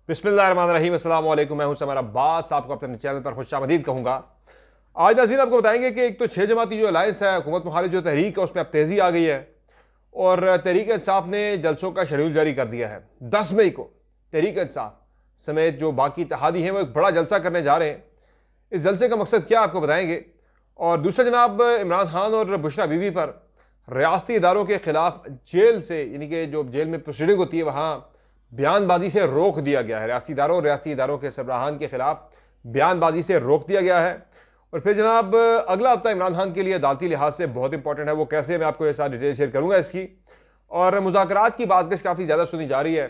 बिस्मिल्लाहिर्रहमानिर्रहीम, अस्सलाम वालेकुम। मैं हूं समर अब्बास, आपको अपने चैनल पर खुशामदीद कहूँगा। आज नाज़रीन आपको बताएंगे कि एक तो 6 जमाती जो अलायंस है, हुकूमत मुखालिफ जो तहरीक है, उसमें अब तेज़ी आ गई है और तहरीक इंसाफ ने जलसों का शेड्यूल जारी कर दिया है। 10 मई को तहरीक इंसाफ समेत जो बाकी इत्तेहादी हैं वो एक बड़ा जलसा करने जा रहे हैं। इस जलसे का मकसद क्या आपको बताएंगे। और दूसरा जनाब, इमरान खान और बुशरा बीबी पर रियासती इदारों के खिलाफ जेल से, यानी कि जो जेल में प्रोसीडिंग होती है वहाँ बयानबाजी से रोक दिया गया है। रियासती इदारों के सरबराहान के खिलाफ बयानबाजी से रोक दिया गया है। और फिर जनाब अगला हफ्ता इमरान खान के लिए अदालती लिहाज से बहुत इंपॉर्टेंट है। वो कैसे, मैं आपको ये सारी डिटेल शेयर करूंगा इसकी। और मुज़ाकरात की बातकश काफ़ी ज़्यादा सुनी जा रही है।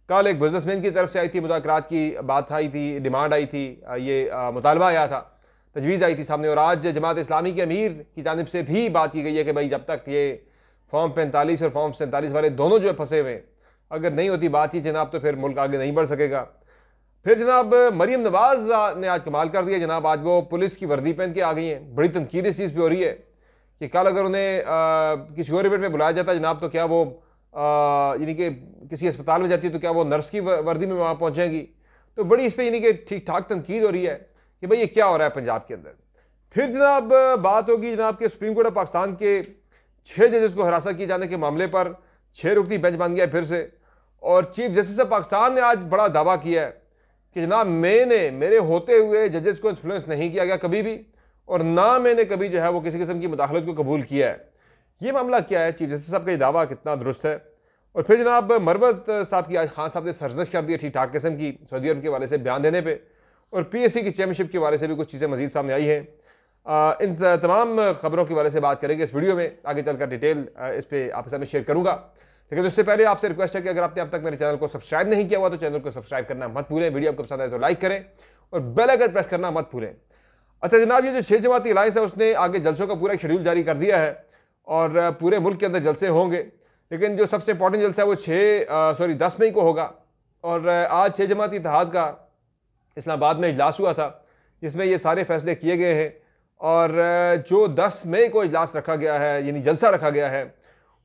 कल एक बिजनेसमैन की तरफ से आई थी, मुज़ाकरात की बात आई थी, डिमांड आई थी, ये मुतालबा आया था, तजवीज़ आई थी सामने। और आज जमात इस्लामी के अमीर की जानिब से भी बात की गई है कि भाई जब तक ये फॉर्म 45 और फॉर्म 47 वाले दोनों जो है फंसे हुए हैं, अगर नहीं होती बातचीत जनाब तो फिर मुल्क आगे नहीं बढ़ सकेगा। फिर जनाब मरीम नवाज ने आज कमाल कर दिया जनाब। आज वो पुलिस की वर्दी पहन के आ गई हैं। बड़ी तनकीद इस चीज़ पे हो रही है कि कल अगर उन्हें किसी और इवेंट में बुलाया जाता जनाब तो क्या वो यानी कि किसी अस्पताल में जाती है तो क्या वो नर्स की वर्दी में वहाँ पहुँचेंगी। तो बड़ी इस पर यानी कि ठीक ठाक तनकीद हो रही है कि भाई ये क्या हो रहा है पंजाब के अंदर। फिर जनाब बात होगी जनाब के सुप्रीम कोर्ट ऑफ पाकिस्तान के 6 जजेस को हिरासत किए जाने के मामले पर 6 रुकनी बेंच बन गया फिर से। और चीफ जस्टिस ऑफ पाकिस्तान ने आज बड़ा दावा किया है कि जनाब मैंने मेरे होते हुए जजेस को इन्फ्लुएंस नहीं किया गया कभी भी, और ना मैंने कभी जो है वो किसी किस्म की मुदाखलत को कबूल किया है। ये मामला क्या है, चीफ जस्टिस साहब का ये दावा कितना दुरुस्त है। और फिर जनाब मरवत साहब की आज खान साहब ने सरजश कर दी है ठीक ठाक किस्म की सऊदी अरब के वाले से बयान देने पर। और PSC की चैम्पियनशिप के वाले से भी कुछ चीज़ें मजीद सामने आई हैं। इन तमाम खबरों के वाले से बात करेंगे इस वीडियो में। आगे चलकर डिटेल इस पर आपके सामने शेयर करूँगा। लेकिन उससे पहले आपसे रिक्वेस्ट है कि अगर आपने अब तक मेरे चैनल को सब्सक्राइब नहीं किया हुआ तो चैनल को सब्सक्राइब करना मत भूलें। वीडियो आपको पसंद आए तो लाइक करें और बेल आइकन प्रेस करना मत भूलें। अच्छा जनाब, ये जो 6 जमाती अलायंस है उसने आगे जलसों का पूरा शेड्यूल जारी कर दिया है और पूरे मुल्क के अंदर जलसे होंगे। लेकिन जो सबसे इंपॉर्टेंट जलसा है वो 10 मई को होगा। और आज 6 जमाती इत्तेहाद का इस्लामाबाद में इजलास हुआ था जिसमें ये सारे फैसले किए गए हैं। और जो 10 मई को इजलास रखा गया है, यानी जलसा रखा गया है,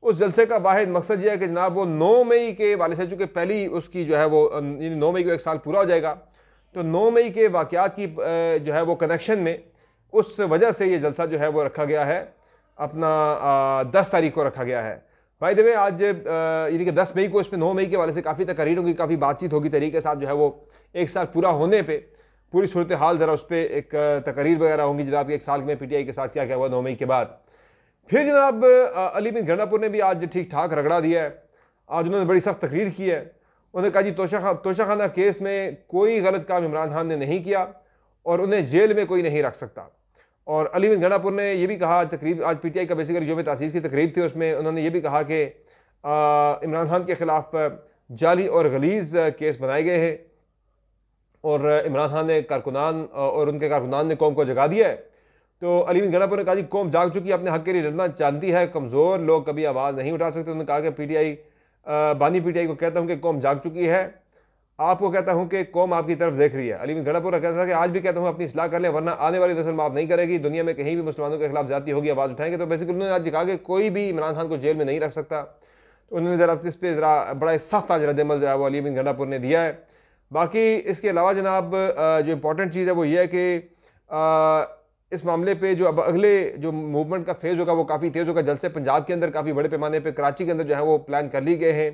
उस जलसे का वाहिद मकसद यह है कि जनाब वो 9 मई के वाले से, चूँकि पहली उसकी जो है वो 9 मई को 1 साल पूरा हो जाएगा, तो 9 मई के वाक़यात की जो है वो कनेक्शन में उस वजह से ये जलसा जो है वो रखा गया है, अपना 10 तारीख को रखा गया है। भाई देवे आज यानी कि 10 मई को इसमें 9 मई के वाले से काफ़ी तकरीर होगी, काफ़ी बातचीत होगी तरीके के साथ, जो है वो 1 साल पूरा होने पर पूरी सूरत हाल ज़रा उस पर एक तकरीर वगैरह होंगी जनाब। 1 साल में PTI के साथ क्या क्या हुआ 9 मई के बाद। फिर जनाब अली बिन गंडापुर ने भी आज ठीक ठाक रगड़ा दिया है। आज उन्होंने बड़ी सख्त तकरीर की है। उन्होंने कहा जी तोशाखाना केस में कोई गलत काम इमरान खान ने नहीं किया और उन्हें जेल में कोई नहीं रख सकता। और अली बिन गंडापुर ने यह भी कहा, तकरीब आज PTI का बेसिकली जो तासीस की तकरीब थी उसमें उन्होंने ये भी कहा कि इमरान खान के खिलाफ जाली और गलीज़ केस बनाए गए हैं और इमरान खान ने कारकुनान और उनके कारकुनान ने कौम को जगा दिया है। तो अली बिन गंडापुर ने कहा जी कौम जाग चुकी है, अपने हक के लिए लड़ना चाहती है, कमज़ोर लोग कभी आवाज़ नहीं उठा सकते। उन्होंने कहा कि बानी PTI को कहता हूँ कि कौम जाग चुकी है, आपको कहता हूँ कि कौम आपकी तरफ देख रही है। अली बिन गंडापुर कहता था कि आज भी कहता हूँ अपनी इस्लाह कर लें वरना आने वाली नस्ल माफ़ नहीं करेगी। दुनिया में कहीं भी मुसलमानों के खिलाफ ज़्यादती होगी आवाज़ उठाएंगे। तो बेसिकली उन्होंने आज कहा कि कोई भी इमरान खान को जेल में नहीं रख सकता। तो उन्होंने ज़रा इस पर ज़रा बड़ा सख्त आज रद्द-ए-अमल जो है वो अली बिन गंडापुर ने दिया है। बाकी इसके अलावा जनाब जो इम्पोर्टेंट चीज़ है वो ये है कि इस मामले पे जो अब अगले जो मूवमेंट का फेज़ होगा वो काफ़ी तेज़ होगा। जलसे पंजाब के अंदर काफ़ी बड़े पैमाने पे कराची के अंदर जो है वो प्लान कर ली गए हैं।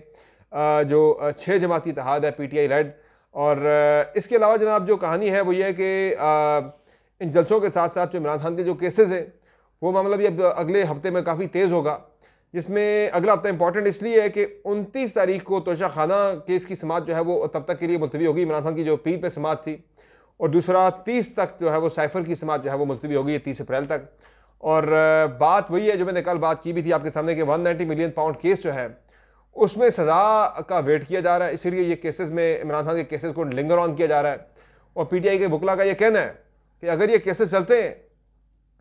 जो 6 जमाती इत्तेहाद है PTI लेड। और इसके अलावा जनाब जो कहानी है वो ये है कि इन जलसों के साथ साथ जो इमरान खान के जो केसेस हैं वो मामला भी अब अगले हफ्ते में काफ़ी तेज़ होगा। जिसमें अगला हफ्ता इंपॉर्टेंट इसलिए है कि 29 तारीख को तोशाखाना केस की समाअत जो है वो तब तक के लिए मुलतवी होगी। इमरान खान की जो पीर पे समाअत थी। और दूसरा 30 तक जो है वो साइफर की समाअत जो है वो मुलतवी होगी 30 अप्रैल तक। और बात वही है जो मैंने कल बात की भी थी आपके सामने कि 190 मिलियन पाउंड केस जो है उसमें सज़ा का वेट किया जा रहा है। इसीलिए ये केसेस में इमरान खान के केसेस को लिंगर ऑन किया जा रहा है। और PTI के वकला का ये कहना है कि अगर ये केसेस चलते हैं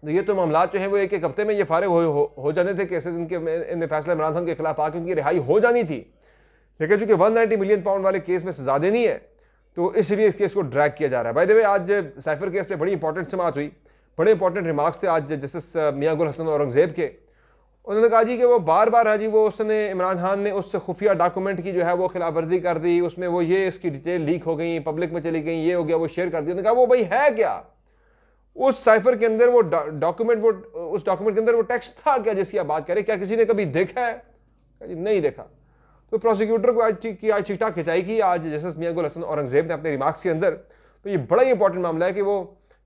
तो ये तो मामला जो है वो एक हफ्ते में ये फारिग हो जाने थे केसेस। इनके फैसला इमरान खान के खिलाफ आके उनकी रिहाई हो जानी थी। लेकिन चूंकि 190 मिलियन पाउंड वाले केस में सजा देनी है तो इसलिए इस केस को ड्रैग किया जा रहा है। बाय द वे आज साइफर केस पे बड़ी इंपॉर्टेंट समाअत हुई, बड़े इंपॉर्टेंट रिमार्क्स थे आज जस्टिस मियां गुल हसन औरंगजेब के। उन्होंने कहा जी कि वो बार बार है जी, वो उसने इमरान खान ने उस खुफिया डॉक्यूमेंट की जो है वो खिलाफ वर्जी कर दी, उसमें वो ये इसकी डिटेल लीक हो गई, पब्लिक में चली गई, ये हो गया, वो शेयर कर दिया। उन्होंने कहा वो भाई है क्या उस साइफर के अंदर, वो डॉक्यूमेंट, वो उस डॉक्यूमेंट के अंदर वो टेक्स्ट था क्या जिसकी आप बात करें, क्या किसी ने कभी देखा है? नहीं देखा। तो प्रोसिक्यूटर को आज चिट्ठा खिंचाई की आज जस्टिस मियां गुल हसन औरंगजेब ने अपने रिमार्क्स के अंदर। तो ये बड़ा ही इंपॉर्टेंट मामला है कि वो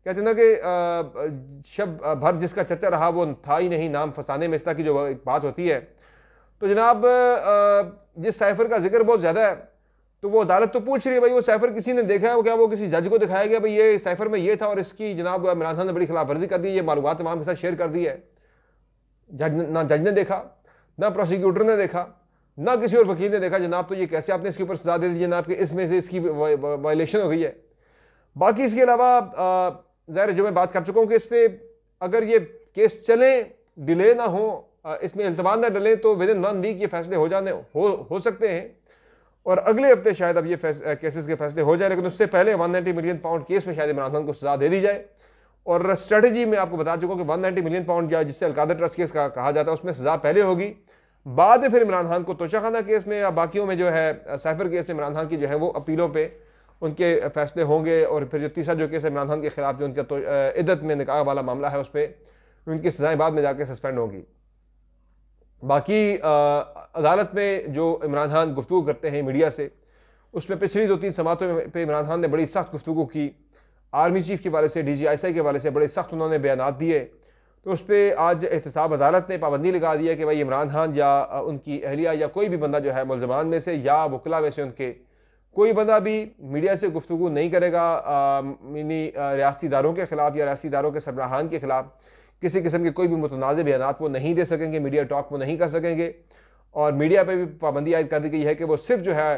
कहते हैं ना कि शब भर जिसका चर्चा रहा वो था ही नहीं नाम फसाने में, इस तरह की जो एक बात होती है। तो जनाब जिस साइफर का जिक्र बहुत ज़्यादा है, तो वो अदालत तो पूछ रही है भाई वो साइफर किसी ने देखा है? वो क्या वो किसी जज को दिखाया गया भाई ये साइफर में ये था और इसकी जनाब इमरान खान ने बड़ी खिलाफ वर्जी कर दी, ये मालूमात तमाम के साथ शेयर कर दी है? ना जज ने देखा, ना प्रोसिक्यूटर ने देखा, ना किसी और वकील ने देखा। जनाब तो ये कैसे आपने इसके ऊपर सजा दे दी जनाब कि इसमें से इसकी वायलेशन हो गई है। बाकी इसके अलावा ज़ाहिर जो मैं बात कर चुका हूँ कि इस पर अगर ये केस चले, डिले ना हो, इसमें इल्तवा ना डले, तो विद इन 1 वीक ये फैसले हो सकते हैं और अगले हफ्ते शायद अब ये केसेस के फैसले हो जाए। लेकिन उससे पहले 190 मिलियन पाउंड केस में शायद इमरान खान को सजा दे दी जाए। और स्ट्रेटजी में आपको बता चुका हूँ कि 190 मिलियन पाउंड या जिससे अलकादर ट्रस्ट केस का कहा जाता है उसमें सजा पहले होगी, बाद में फिर इमरान खान को तोशाखाना केस में या बाकियों में जो है साइफर केस में इमरान खान की जो है वो अपीलों पे उनके फैसले होंगे। और फिर जो तीसरा जो केस है इमरान खान के खिलाफ जो उनका इद्दत में निकाह वाला मामला है उस पर उनकी सजाएं बाद में जाके सस्पेंड होंगी। बाकी अदालत में जो इमरान खान गुफ्तगू करते हैं मीडिया से, उसमें पिछली 2-3 समातों पे इमरान खान ने बड़ी सख्त गुफ्तगू की। आर्मी चीफ के बारे से, DGI के बारे से बड़े सख्त उन्होंने बयानात दिए। तो उस पर आज एहतसाब अदालत ने पाबंदी लगा दी है कि भाई इमरान खान या उनकी अहलिया या कोई भी बंदा जो है मुलजमान में से या वकला में से उनके कोई बंदा भी मीडिया से गुफ्तगू नहीं करेगा रियासती इदारों के खिलाफ या रियासती इदारों के सरबराहान के खिलाफ। किसी किस्म के कोई भी मुतनाज़ बयानात वो नहीं दे सकेंगे, मीडिया टॉक वो नहीं कर सकेंगे। और मीडिया पे भी पाबंदी आयद कर दी गई है कि वो सिर्फ जो है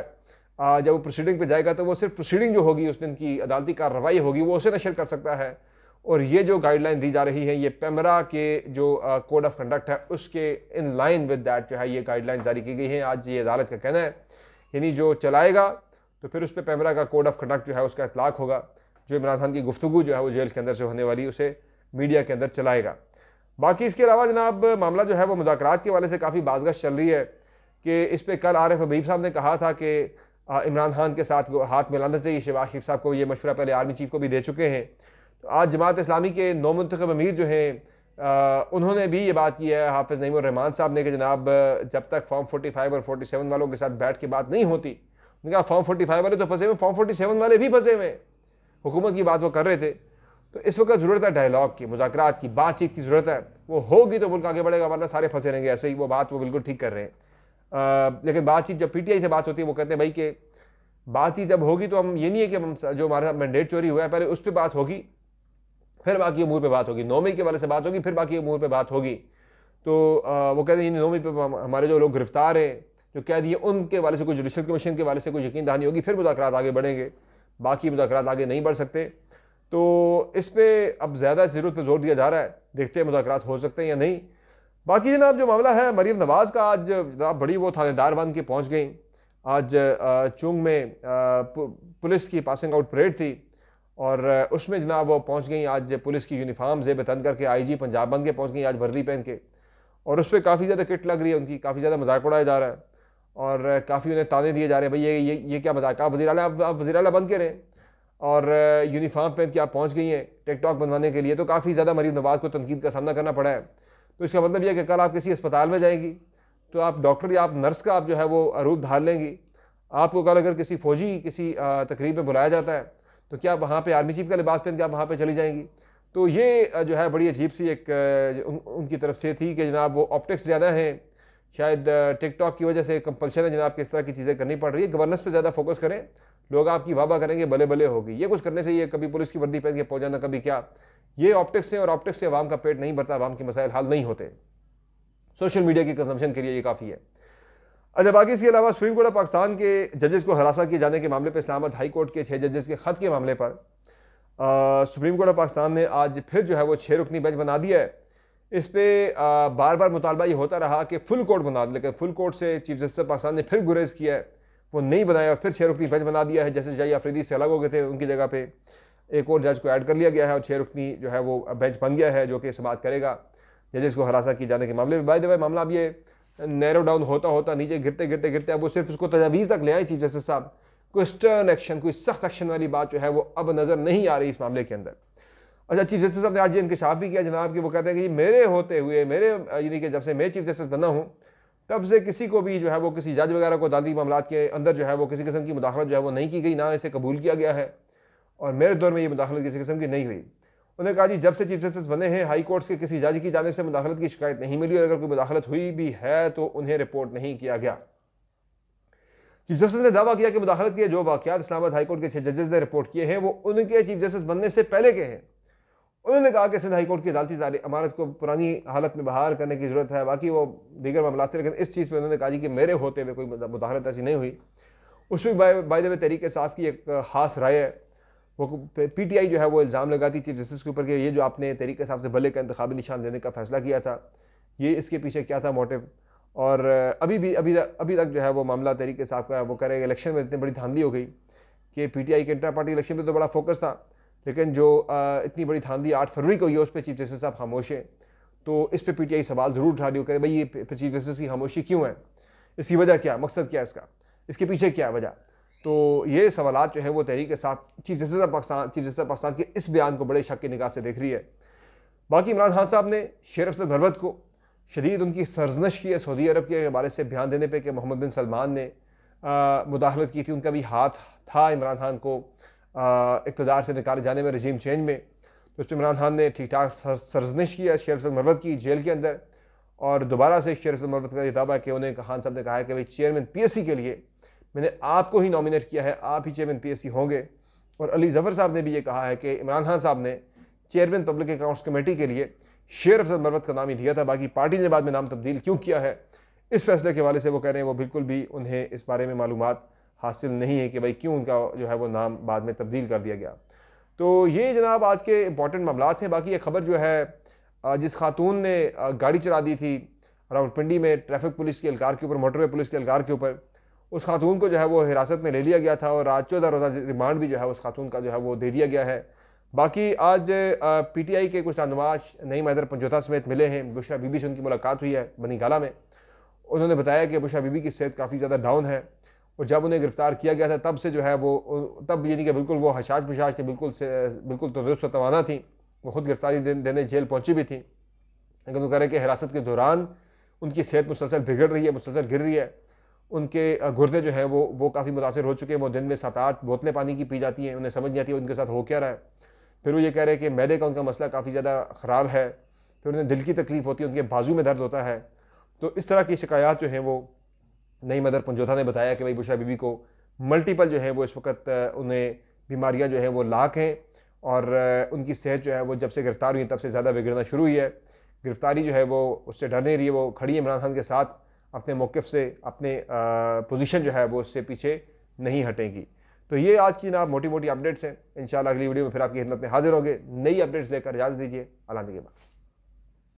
जब वो प्रोसीडिंग पे जाएगा तो वो सिर्फ प्रोसीडिंग जो होगी उस दिन की अदालती कार्रवाई होगी वो उसे नशर कर सकता है। और ये जो गाइडलाइन दी जा रही है ये पेमरा के जो कोड ऑफ कंडक्ट है उसके इन लाइन विद दैट जो है ये गाइडलाइन जारी की गई हैं। आज ये अदालत का कहना है, यानी जो चलाएगा तो फिर उस पर पेमरा का कोड ऑफ कंडक्ट जो है उसका इतलाक होगा। जो इमरान खान की गुफ्तगू जो है वो जेल के अंदर से होने वाली उसे मीडिया के अंदर चलाएगा। बाकी इसके अलावा जनाब मामला जो है वो मुज़ाकरात के वाले से काफ़ी बाज़गश चल रही है कि इस पर कल आरिफ हबीब साहब ने कहा था कि इमरान खान के साथ हाथ मिलाना चाहिए। शहबाज शरीफ साहब को ये मशवरा पहले आर्मी चीफ को भी दे चुके हैं। तो आज जमात इस्लामी के नौमुंतखब अमीर जो हैं उन्होंने भी ये बात की है हाफिज़ नईमुर रहमान साहब ने कि जनाब जब तक फॉर्म 45 और 47 वालों के साथ बैठ के बात नहीं होती, उन्होंने कहा फॉर्म 45 वाले तो फंसे हुए, फॉर्म 47 वाले भी फंसे हुए, हुकूमत की बात वो कर रहे थे। तो इस वक्त ज़रूरत है डायलॉग की, मुज़ाकरात की, बातचीत की ज़रूरत है। वो होगी तो मुल्क आगे बढ़ेगा, वरना सारे फंसे रहेंगे ऐसे ही। वो बात वो बिल्कुल ठीक कर रहे हैं। लेकिन बातचीत जब PTI से बात होती है वो कहते हैं भाई कि बातचीत जब होगी तो हम ये नहीं है कि हम जो हमारा मैंडेट चोरी हुआ है पहले उस पर बात होगी फिर बाकी अमूर पे बात होगी, 9 मई के वाले से बात होगी फिर बाकी अमूर पे बात होगी। तो वो कहते हैं 9 मई पे हमारे जो लोग गिरफ्तार हैं जो कह दिए उनके वाले से कोई जुडिशल कमीशन के वाले से कोई यकीन दहानी होगी फिर मुज़ाकरात आगे बढ़ेंगे, बाकी मुज़ाकरात आगे नहीं बढ़ सकते। तो इस पर अब ज़्यादा ज़रूरत पर जोर दिया जा रहा है, देखते हैं मुज़ाकरात हो सकते हैं या नहीं। बाकी जनाब जो मामला है मरीम नवाज़ का, आज जनाब बड़ी वो थानेदार बन के पहुँच गई। आज चुंग में पुलिस की पासिंग आउट परेड थी और उसमें जनाब वो पहुँच गई। आज पुलिस की यूनिफॉर्म ज़ेब तन करके IG पंजाब बन के पहुँच गई, आज वर्दी पहन के। और उस पर काफ़ी ज़्यादा किट लग रही है उनकी, काफ़ी ज़्यादा मजाक उड़ाया जा रहा है और काफ़ी उन्हें ताने दिए जा रहे हैं भाई ये क्या मजाक, आप वज़ीर आला, आप वज़ीर आला बन के रहें और यूनिफॉर्म पहन के आप पहुँच गई हैं टिकटॉक बनवाने के लिए। तो काफ़ी ज़्यादा मरीम नवाज़ को तनकीद का सामना करना पड़ा है। तो इसका मतलब यह है कि कल आप किसी अस्पताल में जाएंगी तो आप डॉक्टर या आप नर्स का आप जो है वो रूप धार लेंगी। आपको कल अगर किसी फ़ौजी किसी तकरीब में बुलाया जाता है तो क्या वहाँ पे आर्मी चीफ का लिबास पहन के आप वहाँ पे चली जाएंगी। तो ये जो है बड़ी अजीब सी एक उनकी तरफ से थी कि जनाब वो ऑप्टिक्स ज़्यादा हैं, शायद टिकटॉक की वजह से कंपल्शन है जनाब कि इस तरह की चीज़ें करनी पड़ रही है। गवर्नेंस पे ज़्यादा फोकस करें, लोग आपकी वाह वाह करेंगे, भले भले होगी। ये कुछ करने से ये कभी पुलिस की वर्दी पहन के पहुँच जाना, कभी क्या, ये ऑप्टिक्स है और ऑप्टिक्स से आवाम का पेट नहीं भरता, आवाम के मसाइल हल नहीं होते। सोशल मीडिया की कंजम्पशन के लिए ये काफ़ी है। अच्छा, बाकी इसके अलावा सुप्रीम कोर्ट ऑफ पाकिस्तान के जजेस को हरासा किए जाने के मामले पर इस्लामाबाद हाई कोर्ट के 6 जजेस के ख़त के मामले पर सुप्रीम कोर्ट ऑफ पाकिस्तान ने आज फिर जो है वो 6 रुकनी बेंच बना दिया है। इस पर बार बार मुतालबा ये होता रहा कि फुल कोर्ट बना दे, लेकिन फुल कोर्ट से चीफ जस्टिस ऑफ पाकिस्तान ने फिर गुरेज किया है, वो नहीं बनाया और फिर 6 रुकनी बेंच बना दिया है। जस्टिस जाई आफरीदी से अलग हो गए थे, उनकी जगह पे एक और जज को ऐड कर लिया गया है और 6 रुकनी जो है वो बेंच बन गया है जो कि इस बात करेगा। जजेस को हरासा किए जाने के मामले में। बाय द वे मामला अब ये नैरो डाउन होता होता नीचे गिरते गिरते गिरते अब वो सिर्फ उसको तजावीज़ तक ले आए चीफ जस्टिस साहब। कोई स्टर्न एक्शन, कोई सख्त एक्शन वाली बात जो है वो अब नज़र नहीं आ रही इस मामले के अंदर। अच्छा, चीफ जस्टिस साहब ने आज ये इंकशाफ भी किया जनाब कि वो कहते हैं कि मेरे होते हुए, मेरे यानी कि जब से मैं चीफ जस्टिस बना हूँ तब से किसी को भी जो है वो किसी जज वगैरह को अदालती मामलात के अंदर जो है वो किसी किस्म की मुदाखलत जो है वो नहीं की गई, ना इसे कबूल किया गया है और मेरे दौर में ये मुदाखलत किसी किस्म की नहीं हुई। उन्होंने कहा जी जब से चीफ जस्टिस बने हैं हाई कोर्ट्स के किसी जज की जानिब से मुदाखलत की शिकायत नहीं मिली और अगर कोई मुदाखलत हुई भी है तो उन्हें रिपोर्ट नहीं किया गया। चीफ जस्टिस ने दावा किया कि मुदाखलत के जो वाक़यात इस्लामाबाद हाई कोर्ट के 6 जजेस ने रिपोर्ट किए हैं वो उनके चीफ जस्टिस बनने से पहले के हैं। उन्होंने कहा कि सिंध हाई कोर्ट की अदालती अमानत को पुरानी हालत में बहाल करने की जरूरत है, बाकी वो दीगर मामला थे, लेकिन इस चीज़ पर उन्होंने कहा जी कि मेरे होते हुए कोई मुदाखलत ऐसी नहीं हुई। उसमें by the way Tehreek Insaf की एक खास राय है। वो PTI जो है वो इल्ज़ाम लगाती चीफ जस्टिस के ऊपर कि ये जो आपने तहरीक इंसाफ से भले का इंतखाबी निशान देने का फैसला किया था, ये इसके पीछे क्या था मोटिव। और अभी तक जो है वो मामला तहरीक इंसाफ का, वो कह रहे हैं इलेक्शन में इतनी बड़ी धांधली हो गई कि PTI के इंटर पार्टी इलेक्शन में तो बड़ा फोकस था, लेकिन जो इतनी बड़ी धांधली 8 फरवरी को हुई उस पर चीफ जस्टिस साहब खामोश हैं। तो इस पर PTI सवाल ज़रूर उठा रही हो, कह भाई ये चीफ जस्टिस की खामोशी क्यों है, इसकी वजह क्या, मकसद क्या है इसका, इसके पीछे क्या वजह। तो ये सवालात जो है वो तहरीक इंसाफ चीफ जस्टिस पाकिस्तान के इस बयान को बड़े शक की निगाह से देख रही है। बाकी इमरान खान साहब ने शेर अफजल मरवत को शदीद उनकी सरजनश की है सऊदी अरब के हवाले से बयान देने पे कि मोहम्मद बिन सलमान ने मुदाखलत की थी, उनका भी हाथ था इमरान खान को इक़्तिदार से निकाले जाने में, रजीम चेंज में। तो उस पर इमरान खान ने ठीक ठाक सरजनश किया शेर अफजल मरवत की जेल के अंदर। और दोबारा से शेर अफजल मरवत का ये दावा है कि उन्हें खान साहब ने कहा है कि भाई चेयरमैन PSC के लिए मैंने आपको ही नॉमिनेट किया है, आप ही चेयरमैन PSC होंगे। और अली जफ़र साहब ने भी ये कहा है कि इमरान खान साहब ने चेयरमैन पब्लिक अकाउंट्स कमेटी के लिए शेर अफजल मरवत का नाम ही दिया था, बाकी पार्टी ने बाद में नाम तब्दील क्यों किया है इस फैसले के हवाले से वो कह रहे हैं वो बिल्कुल भी उन्हें इस बारे में मालूमात हासिल नहीं है कि भाई क्यों उनका जो है वो नाम बाद में तब्दील कर दिया गया। तो ये जनाब आज के इंपॉर्टेंट मामलात हैं। बाकी ये खबर जो है जिस खातून ने गाड़ी चला दी थी रावलपिंडी में ट्रैफिक पुलिस के एहलकार के ऊपर, मोटरवे पुलिस के एहलकार के ऊपर, उस खातून को जो है वो हिरासत में ले लिया गया था और आज 14 रोज़ा रिमांड भी जो है उस खातून का जो है वो दे दिया गया है। बाकी आज PTI के कुछ रहनुमा नईम हैदर पंजोता समेत मिले हैं, बुशरा बीबी से उनकी मुलाकात हुई है बनी गाला में। उन्होंने बताया कि बुशरा बीबी की सेहत काफ़ी ज़्यादा डाउन है और जब उन्हें गिरफ्तार किया गया था तब से जो है वो तब यानी कि बिल्कुल वो हशाश बशाश थी, बिल्कुल तंदुरुस्त तवाना थी। वो खुद गिरफ्तारी देने जेल पहुँची भी थी, लेकिन वो कह रहे कि हिरासत के दौरान उनकी सेहत मुसलसल बिगड़ रही है, मुसलसल गिर रही है। उनके गुर्दे जो हैं वो काफ़ी मुतासर हो चुके हैं। वो दिन में 7-8 बोतलें पानी की पी जाती हैं, उन्हें समझ नहीं आती है उनके साथ हो क्या रहा है। फिर वो ये कह रहे हैं कि मैदे का उनका मसला काफ़ी ज़्यादा ख़राब है, फिर उन्हें दिल की तकलीफ़ होती है, उनके बाजू में दर्द होता है। तो इस तरह की शिकायत जो हैं वो नईम हैदर पंजोता ने बताया कि भाई बुशरा बीबी को मल्टीपल जो है वो इस वक्त उन्हें बीमारियां जो हैं वो लाख हैं और उनकी सेहत जो है वो जब से गिरफ्तार हुई तब से ज़्यादा बिगड़ना शुरू हुई है। गिरफ्तारी जो है वो उससे डर नहीं रही है, वो खड़ी है इमरान खान के साथ, अपने मौक़िफ़ से, अपने पोजीशन जो है वो उससे पीछे नहीं हटेंगी। तो ये आज की ना मोटी मोटी अपडेट्स हैं। इंशाल्लाह अगली वीडियो में फिर आपकी खिदमत में हाजिर होंगे नई अपडेट्स लेकर। इजाज़त दीजिए, अल्लाह के बाद।